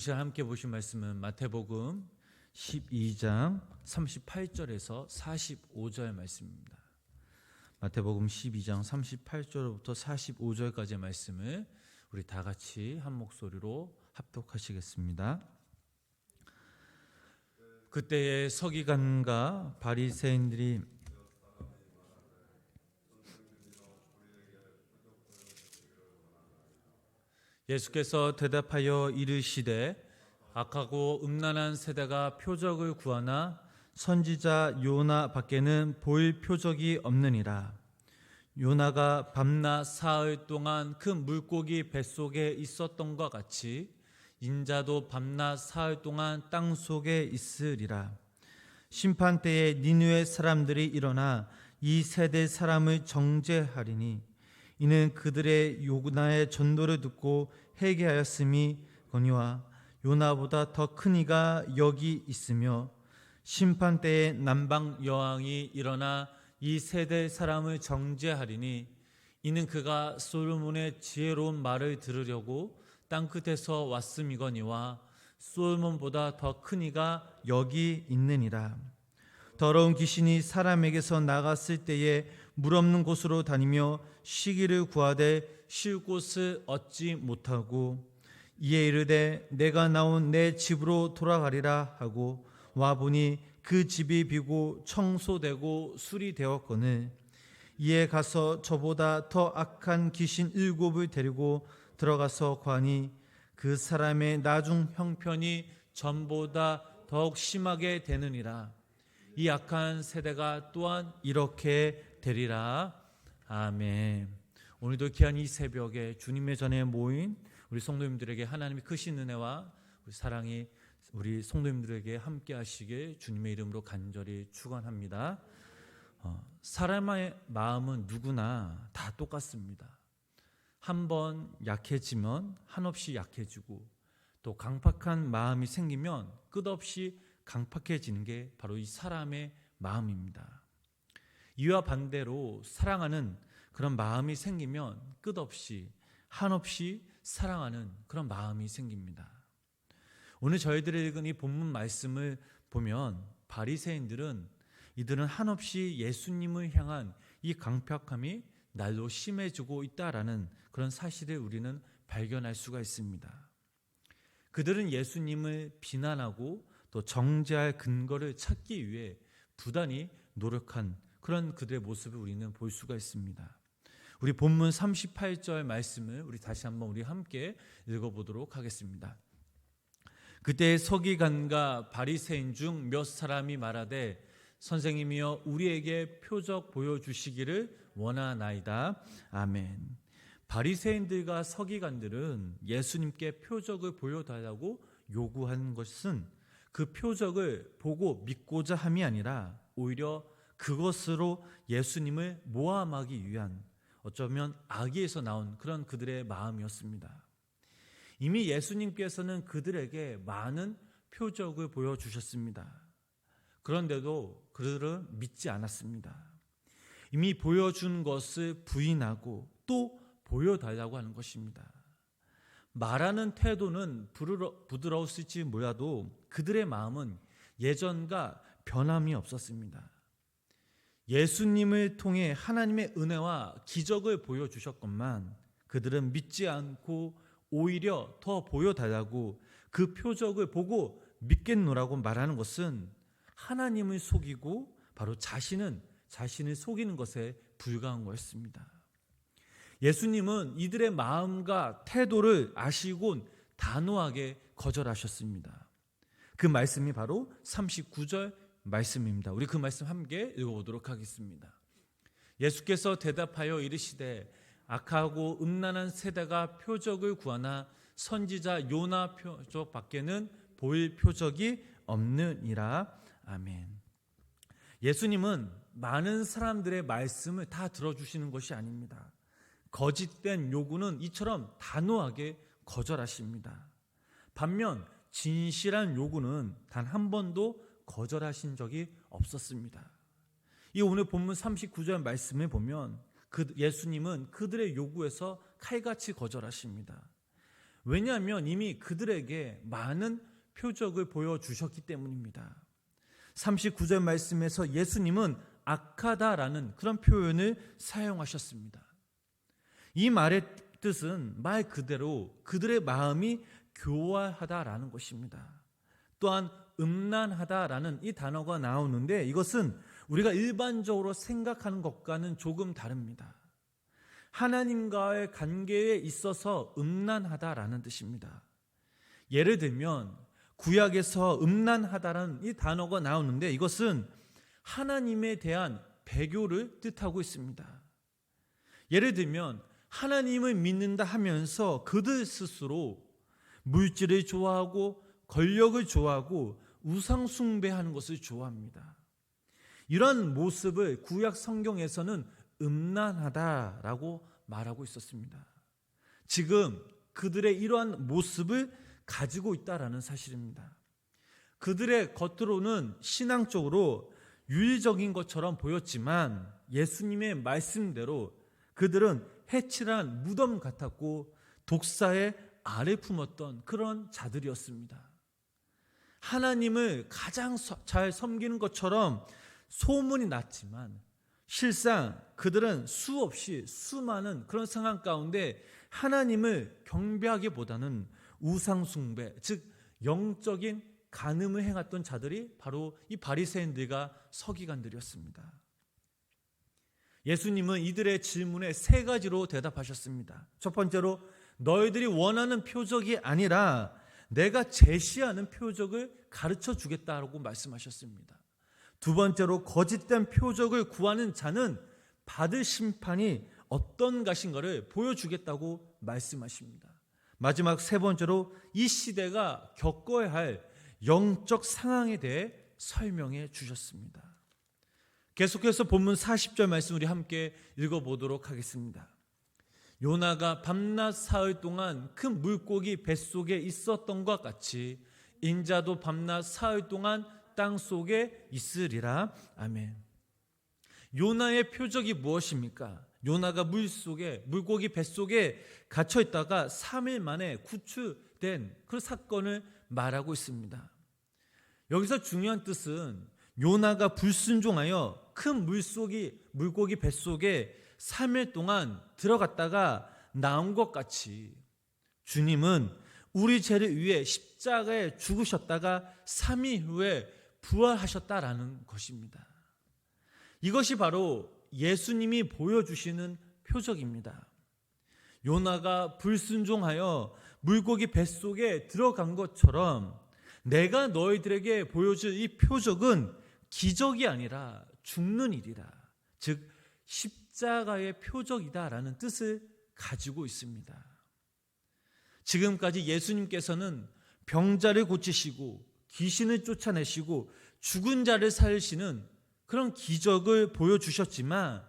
시간 함께 보신 말씀은 마태복음 12장 38절에서 45절 말씀입니다. 마태복음 12장 38절부터 45절까지의 말씀을 우리 다 같이 한 목소리로 합독하시겠습니다. 그때에 서기관과 바리새인들이 예수께서 대답하여 이르시되 악하고 음란한 세대가 표적을 구하나 선지자 요나 밖에는 보일 표적이 없느니라. 요나가 밤낮 사흘 동안 큰 물고기 뱃속에 있었던과 같이 인자도 밤낮 사흘 동안 땅 속에 있으리라. 심판 때에 니느웨 사람들이 일어나 이 세대 사람을 정죄하리니 이는 그들의 요나의 전도를 듣고 회개하였음이 거니와 요나보다 더 큰 이가 여기 있으며 심판 때에 남방 여왕이 일어나 이 세대 사람을 정죄하리니 이는 그가 솔로몬의 지혜로운 말을 들으려고 땅끝에서 왔음이거니와 솔로몬보다 더 큰 이가 여기 있느니라. 더러운 귀신이 사람에게서 나갔을 때에 물 없는 곳으로 다니며 쉬기를 구하되 쉴 곳을 얻지 못하고 이에 이르되 내가 나온 내 집으로 돌아가리라 하고 와보니 그 집이 비고 청소되고 수리되었거늘 이에 가서 저보다 더 악한 귀신 7을 데리고 들어가서 관이 그 사람의 나중 형편이 전보다 더욱 심하게 되느니라. 이 악한 세대가 또한 이렇게 되리라. 아멘. 오늘도 귀한 이 새벽에 주님의 전에 모인 우리 성도님들에게 하나님의 크신 은혜와 우리 사랑이 우리 성도님들에게 함께 하시길 주님의 이름으로 간절히 축원합니다. 사람의 마음은 누구나 다 똑같습니다. 한번 약해지면 한없이 약해지고 또 강팍한 마음이 생기면 끝없이 강팍해지는 게 바로 이 사람의 마음입니다. 이와 반대로 사랑하는 그런 마음이 생기면 끝없이 한없이 사랑하는 그런 마음이 생깁니다. 오늘 저희들이 읽은 이 본문 말씀을 보면 바리새인들은 이들은 한없이 예수님을 향한 이 강팍함이 날로 심해지고 있다라는 그런 사실을 우리는 발견할 수가 있습니다. 그들은 예수님을 비난하고 또 정죄할 근거를 찾기 위해 부단히 노력한 그런 그들의 모습을 우리는 볼 수가 있습니다. 우리 본문 38절 말씀을 우리 다시 한번 우리 함께 읽어보도록 하겠습니다. 그때 서기관과 바리새인 중 몇 사람이 말하되 선생님이여 우리에게 표적 보여주시기를 원하나이다. 아멘. 바리새인들과 서기관들은 예수님께 표적을 보여달라고 요구한 것은 그 표적을 보고 믿고자 함이 아니라 오히려 그것으로 예수님을 모함하기 위한 어쩌면 악의에서 나온 그런 그들의 마음이었습니다. 이미 예수님께서는 그들에게 많은 표적을 보여주셨습니다. 그런데도 그들은 믿지 않았습니다. 이미 보여준 것을 부인하고 또 보여달라고 하는 것입니다. 말하는 태도는 부드러웠을지 몰라도 그들의 마음은 예전과 변함이 없었습니다. 예수님을 통해 하나님의 은혜와 기적을 보여주셨건만 그들은 믿지 않고 오히려 더 보여달라고 그 표적을 보고 믿겠노라고 말하는 것은 하나님을 속이고 바로 자신을 속이는 것에 불과한 것입니다. 예수님은 이들의 마음과 태도를 아시고 단호하게 거절하셨습니다. 그 말씀이 바로 39절 말씀입니다. 우리 그 말씀 함께 읽어보도록 하겠습니다. 예수께서 대답하여 이르시되 악하고 음란한 세대가 표적을 구하나 선지자 요나 표적 밖에는 보일 표적이 없느니라. 아멘. 예수님은 많은 사람들의 말씀을 다 들어주시는 것이 아닙니다. 거짓된 요구는 이처럼 단호하게 거절하십니다. 반면 진실한 요구는 단 한 번도 거절하신 적이 없었습니다. 이 오늘 본문 39절 말씀을 보면 예수님은 그들의 요구에서 칼같이 거절하십니다. 왜냐하면 이미 그들에게 많은 표적을 보여주셨기 때문입니다. 39절 말씀에서 예수님은 악하다라는 그런 표현을 사용하셨습니다. 이 말의 뜻은 말 그대로 그들의 마음이 교활하다라는 것입니다. 또한 음란하다라는 이 단어가 나오는데 이것은 우리가 일반적으로 생각하는 것과는 조금 다릅니다. 하나님과의 관계에 있어서 음란하다라는 뜻입니다. 예를 들면 구약에서 음란하다라는 이 단어가 나오는데 이것은 하나님에 대한 배교를 뜻하고 있습니다. 예를 들면 하나님을 믿는다 하면서 그들 스스로 물질을 좋아하고 권력을 좋아하고 우상 숭배하는 것을 좋아합니다. 이런 모습을 구약 성경에서는 음란하다라고 말하고 있었습니다. 지금 그들의 이러한 모습을 가지고 있다라는 사실입니다. 그들의 겉으로는 신앙적으로 윤리적인 것처럼 보였지만 예수님의 말씀대로 그들은 해칠한 무덤 같았고 독사의 알을 품었던 그런 자들이었습니다. 하나님을 가장 잘 섬기는 것처럼 소문이 났지만 실상 그들은 수없이 수많은 그런 상황 가운데 하나님을 경배하기보다는 우상숭배, 즉 영적인 간음을 행했던 자들이 바로 이 바리새인들과 서기관들이었습니다. 예수님은 이들의 질문에 세 가지로 대답하셨습니다. 첫 번째로 너희들이 원하는 표적이 아니라 내가 제시하는 표적을 가르쳐 주겠다라고 말씀하셨습니다. 두 번째로 거짓된 표적을 구하는 자는 받을 심판이 어떤 것인가를 보여주겠다고 말씀하십니다. 마지막 세 번째로 이 시대가 겪어야 할 영적 상황에 대해 설명해 주셨습니다. 계속해서 본문 40절 말씀 우리 함께 읽어보도록 하겠습니다. 요나가 밤낮 사흘 동안 큰 물고기 뱃속에 있었던 것 같이 인자도 밤낮 사흘 동안 땅 속에 있으리라. 아멘. 요나의 표적이 무엇입니까? 요나가 물고기 뱃속에 갇혀 있다가 3일 만에 구출된 그 사건을 말하고 있습니다. 여기서 중요한 뜻은 요나가 불순종하여 큰 물고기 뱃속에 3일 동안 들어갔다가 나온 것 같이 주님은 우리 죄를 위해 십자가에 죽으셨다가 3일 후에 부활하셨다라는 것입니다. 이것이 바로 예수님이 보여주시는 표적입니다. 요나가 불순종하여 물고기 뱃속에 들어간 것처럼 내가 너희들에게 보여줄 이 표적은 기적이 아니라 죽는 일이라, 즉 십자가의 표적이다라는 뜻을 가지고 있습니다. 지금까지 예수님께서는 병자를 고치시고 귀신을 쫓아내시고 죽은 자를 살리시는 그런 기적을 보여주셨지만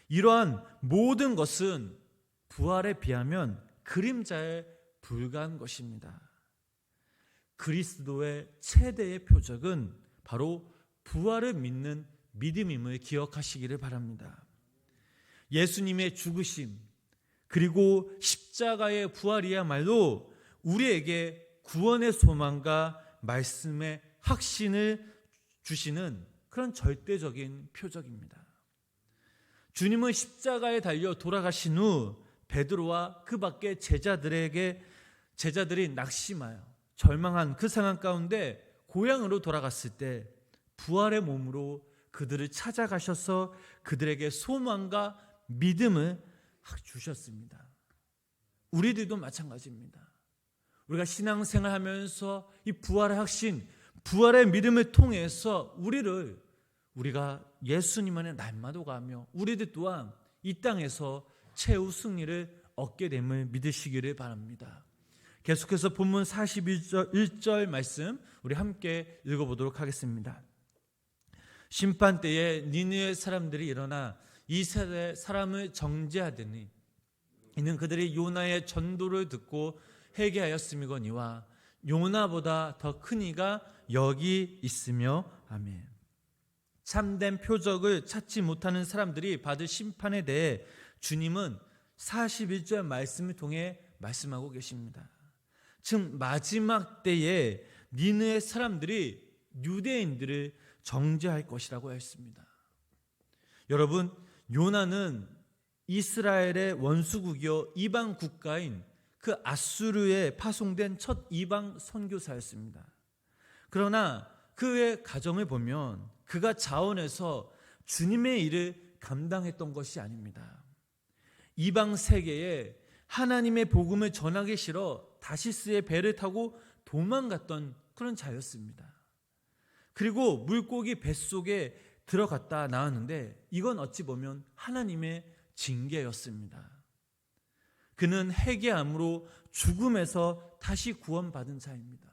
이러한 모든 것은 부활에 비하면 그림자에 불과한 것입니다. 그리스도의 최대의 표적은 바로 부활을 믿는 믿음임을 기억하시기를 바랍니다. 예수님의 죽으심 그리고 십자가의 부활이야말로 우리에게 구원의 소망과 말씀의 확신을 주시는 그런 절대적인 표적입니다. 주님은 십자가에 달려 돌아가신 후 베드로와 그 밖의 제자들이 낙심하여 절망한 그 상황 가운데 고향으로 돌아갔을 때 부활의 몸으로 그들을 찾아가셔서 그들에게 소망과 믿음을 주셨습니다. 우리들도 마찬가지입니다. 우리가 신앙생활하면서 이 부활의 확신, 부활의 믿음을 통해서 우리가 예수님 안에 날마다 가며 우리들 또한 이 땅에서 최후 승리를 얻게 됨을 믿으시기를 바랍니다. 계속해서 본문 41절 말씀 우리 함께 읽어보도록 하겠습니다. 심판 때에 니느웨 사람들이 일어나 이 세대 사람을 정죄하더니 이는 그들이 요나의 전도를 듣고 회개하였음이거니와 요나보다 더 큰 이가 여기 있으며 아멘. 참된 표적을 찾지 못하는 사람들이 받을 심판에 대해 주님은 41절 말씀을 통해 말씀하고 계십니다. 즉 마지막 때에 니느웨 사람들이 유대인들을 정죄할 것이라고 했습니다. 여러분, 요나는 이스라엘의 원수국이요 이방 국가인 그 아수르에 파송된 첫 이방 선교사였습니다. 그러나 그의 가정을 보면 그가 자원해서 주님의 일을 감당했던 것이 아닙니다. 이방 세계에 하나님의 복음을 전하기 싫어 다시스의 배를 타고 도망갔던 그런 자였습니다. 그리고 물고기 뱃속에 들어갔다 나왔는데 이건 어찌 보면 하나님의 징계였습니다. 그는 회개함으로 죽음에서 다시 구원받은 자입니다.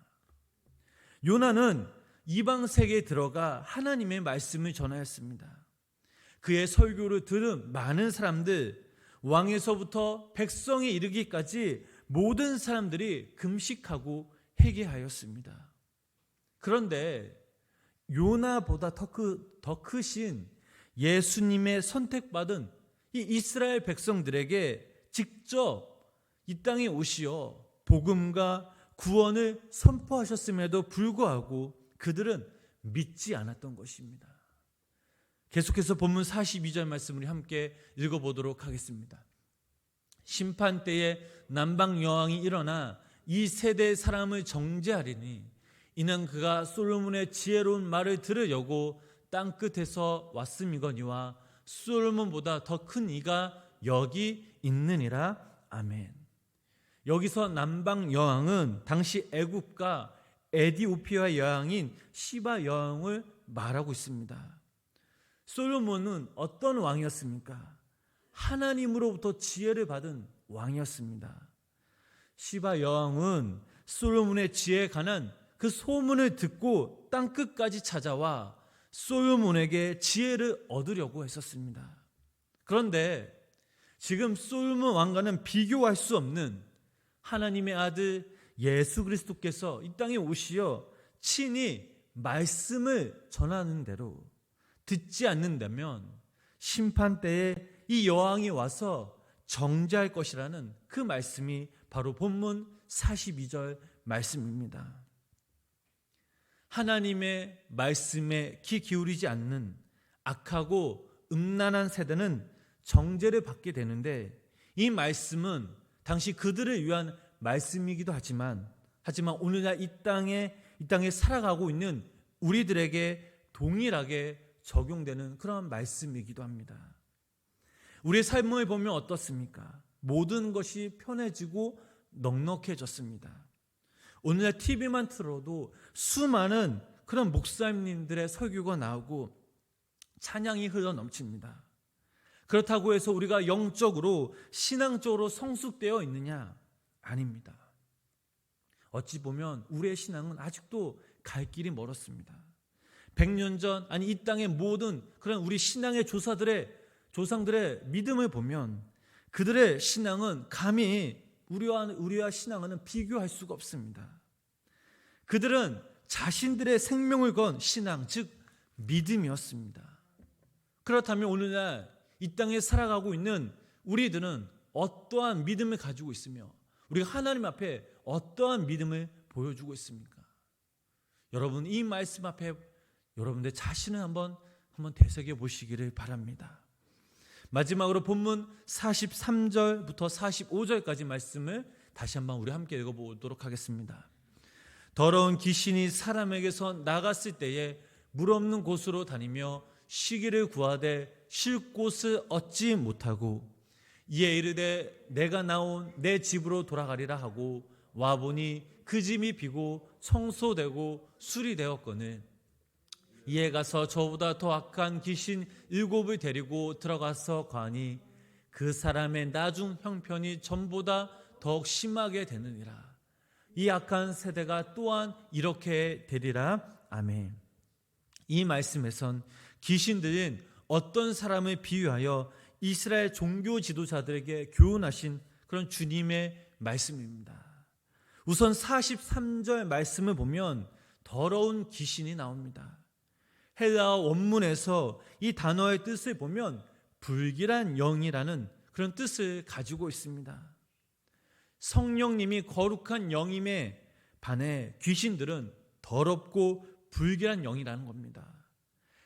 요나는 이방 세계에 들어가 하나님의 말씀을 전하였습니다. 그의 설교를 들은 많은 사람들, 왕에서부터 백성에 이르기까지 모든 사람들이 금식하고 회개하였습니다. 그런데 요나보다 더 크신 예수님의 선택받은 이 이스라엘 백성들에게 직접 이 땅에 오시어 복음과 구원을 선포하셨음에도 불구하고 그들은 믿지 않았던 것입니다. 계속해서 본문 42절 말씀을 함께 읽어보도록 하겠습니다. 심판 때에 남방 여왕이 일어나 이 세대의 사람을 정죄하리니 이는 그가 솔로몬의 지혜로운 말을 들으려고 땅끝에서 왔음이거니와 솔로몬보다 더 큰 이가 여기 있느니라. 아멘. 여기서 남방 여왕은 당시 애굽과 에디오피아 여왕인 시바 여왕을 말하고 있습니다. 솔로몬은 어떤 왕이었습니까? 하나님으로부터 지혜를 받은 왕이었습니다. 시바 여왕은 솔로몬의 지혜에 관한 그 소문을 듣고 땅끝까지 찾아와 솔로몬에게 지혜를 얻으려고 했었습니다. 그런데 지금 솔로몬 왕과는 비교할 수 없는 하나님의 아들 예수 그리스도께서 이 땅에 오시어 친히 말씀을 전하는 대로 듣지 않는다면 심판 때에 이 여왕이 와서 정죄할 것이라는 그 말씀이 바로 본문 42절 말씀입니다. 하나님의 말씀에 귀 기울이지 않는 악하고 음란한 세대는 정죄를 받게 되는데 이 말씀은 당시 그들을 위한 말씀이기도 하지만 오늘날 이 땅에 살아가고 있는 우리들에게 동일하게 적용되는 그런 말씀이기도 합니다. 우리의 삶을 보면 어떻습니까? 모든 것이 편해지고 넉넉해졌습니다. 오늘날 TV만 틀어도 수많은 그런 목사님들의 설교가 나오고 찬양이 흘러 넘칩니다. 그렇다고 해서 우리가 영적으로 신앙적으로 성숙되어 있느냐? 아닙니다. 어찌 보면 우리의 신앙은 아직도 갈 길이 멀었습니다. 100년 전 이 땅의 모든 그런 우리 신앙의 조상들의 믿음을 보면 그들의 신앙은 감히 우리와 신앙은 비교할 수가 없습니다. 그들은 자신들의 생명을 건 신앙, 즉 믿음이었습니다. 그렇다면 오늘날 이 땅에 살아가고 있는 우리들은 어떠한 믿음을 가지고 있으며 우리가 하나님 앞에 어떠한 믿음을 보여주고 있습니까? 여러분, 이 말씀 앞에 여러분들 자신을 한번 되새겨 보시기를 바랍니다. 마지막으로 본문 43절부터 45절까지 말씀을 다시 한번 우리 함께 읽어보도록 하겠습니다. 더러운 귀신이 사람에게서 나갔을 때에 물 없는 곳으로 다니며 쉬기를 구하되 쉴 곳을 얻지 못하고 이에 이르되 내가 나온 내 집으로 돌아가리라 하고 와보니 그 집이 비고 청소되고 수리되었거늘 이에 가서 저보다 더 악한 귀신 7을 데리고 들어가서 가니 그 사람의 나중 형편이 전보다 더욱 심하게 되느니라. 이 악한 세대가 또한 이렇게 되리라. 아멘. 이 말씀에선 귀신들은 어떤 사람을 비유하여 이스라엘 종교 지도자들에게 교훈하신 그런 주님의 말씀입니다. 우선 43절 말씀을 보면 더러운 귀신이 나옵니다. 헬라어 원문에서 이 단어의 뜻을 보면 불길한 영이라는 그런 뜻을 가지고 있습니다. 성령님이 거룩한 영임에 반해 귀신들은 더럽고 불결한 영이라는 겁니다.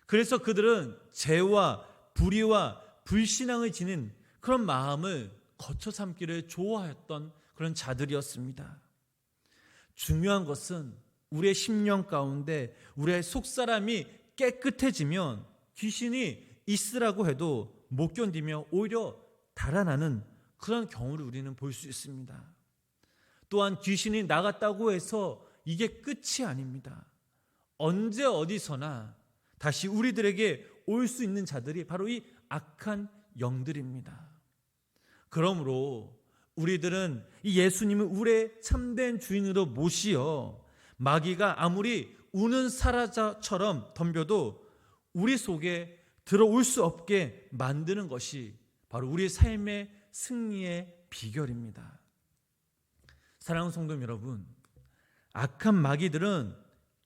그래서 그들은 죄와 불의와 불신앙을 지닌 그런 마음을 거쳐 삼기를 좋아했던 그런 자들이었습니다. 중요한 것은 우리의 심령 가운데 우리의 속사람이 깨끗해지면 귀신이 있으라고 해도 못 견디며 오히려 달아나는 그런 경우를 우리는 볼 수 있습니다. 또한 귀신이 나갔다고 해서 이게 끝이 아닙니다. 언제 어디서나 다시 우리들에게 올 수 있는 자들이 바로 이 악한 영들입니다. 그러므로 우리들은 이 예수님을 우리의 참된 주인으로 모시어 마귀가 아무리 우는 사자처럼 덤벼도 우리 속에 들어올 수 없게 만드는 것이 바로 우리의 삶의 승리의 비결입니다. 사랑하는 성도 여러분, 악한 마귀들은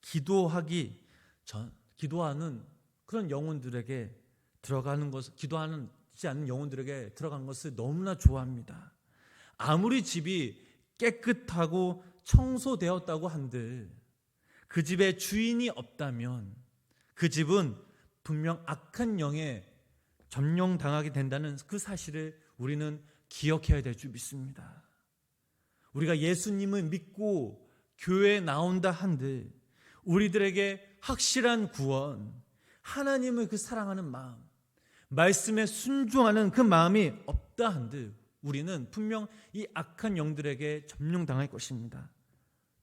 기도하는 그런 영혼들에게 들어가는 것을, 기도하지 않는 영혼들에게 들어가는 것을 너무나 좋아합니다. 아무리 집이 깨끗하고 청소되었다고 한들 그 집에 주인이 없다면 그 집은 분명 악한 영에 점령당하게 된다는 그 사실을 우리는 기억해야 될 줄 믿습니다. 우리가 예수님을 믿고 교회에 나온다 한들 우리들에게 확실한 구원, 하나님을 그 사랑하는 마음, 말씀에 순종하는 그 마음이 없다 한들 우리는 분명 이 악한 영들에게 점령당할 것입니다.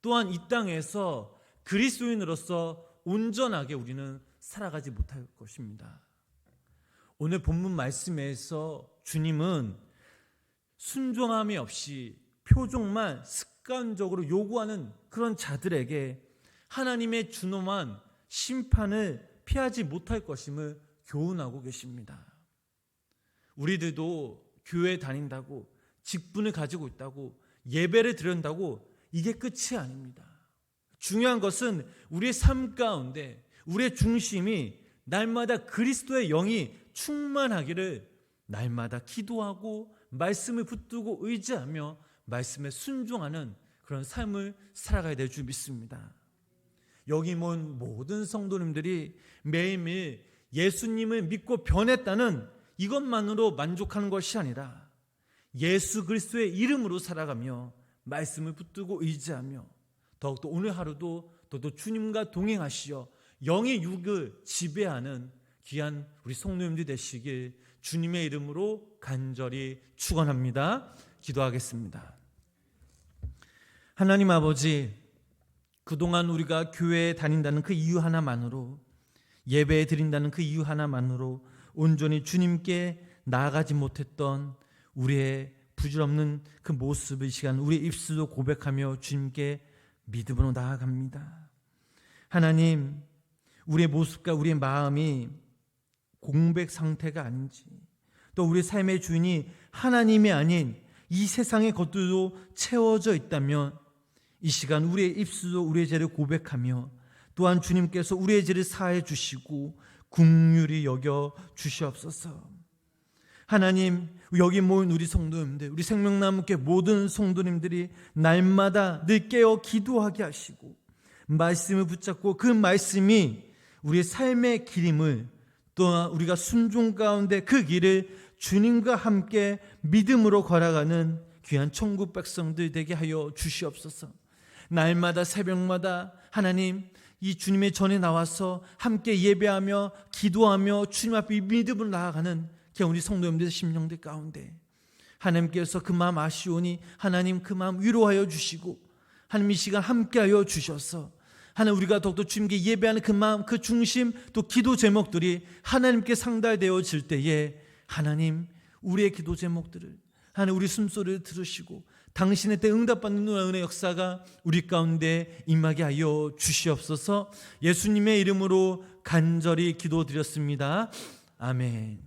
또한 이 땅에서 그리스도인으로서 온전하게 우리는 살아가지 못할 것입니다. 오늘 본문 말씀에서 주님은 순종함이 없이 표적만 습관적으로 요구하는 그런 자들에게 하나님의 준엄한 심판을 피하지 못할 것임을 교훈하고 계십니다. 우리들도 교회 다닌다고, 직분을 가지고 있다고, 예배를 드린다고 이게 끝이 아닙니다. 중요한 것은 우리의 삶 가운데 우리의 중심이 날마다 그리스도의 영이 충만하기를 날마다 기도하고 말씀을 붙들고 의지하며 말씀에 순종하는 그런 삶을 살아가야 될 줄 믿습니다. 여기 모인 모든 성도님들이 매일매일 예수님을 믿고 변했다는 이것만으로 만족하는 것이 아니라 예수 그리스도의 이름으로 살아가며 말씀을 붙들고 의지하며 더욱더 오늘 하루도 더욱더 주님과 동행하시어 영의 육을 지배하는 귀한 우리 성도님들 되시길 주님의 이름으로 간절히 축원합니다. 기도하겠습니다. 하나님 아버지, 그동안 우리가 교회에 다닌다는 그 이유 하나만으로, 예배에 드린다는 그 이유 하나만으로 온전히 주님께 나아가지 못했던 우리의 부질없는 그 모습을 이 시간 우리의 입술로 고백하며 주님께 믿음으로 나아갑니다. 하나님, 우리의 모습과 우리의 마음이 공백 상태가 아닌지, 또 우리의 삶의 주인이 하나님이 아닌 이 세상의 것들로 채워져 있다면 이 시간 우리의 입술로 우리의 죄를 고백하며 또한 주님께서 우리의 죄를 사해 주시고 긍휼히 여겨 주시옵소서. 하나님, 여기 모인 우리 성도님들, 우리 생명나무교회 모든 성도님들이 날마다 늘 깨어 기도하게 하시고 말씀을 붙잡고 그 말씀이 우리의 삶의 길임을, 또한 우리가 순종 가운데 그 길을 주님과 함께 믿음으로 걸어가는 귀한 천국 백성들 되게 하여 주시옵소서. 날마다 새벽마다 하나님 이 주님의 전에 나와서 함께 예배하며 기도하며 주님 앞에 믿음으로 나아가는 우리 성도님들의 심령들 가운데 하나님께서 그 마음 아시오니 하나님 그 마음 위로하여 주시고 하나님 이 시간 함께하여 주셔서 하나님 우리가 더욱더 주님께 예배하는 그 마음, 그 중심, 또 기도 제목들이 하나님께 상달되어질 때에 하나님 우리의 기도 제목들을 하나님 우리 숨소리를 들으시고 당신의 때 응답받는 은혜 역사가 우리 가운데 임하게 하여 주시옵소서. 예수님의 이름으로 간절히 기도드렸습니다. 아멘.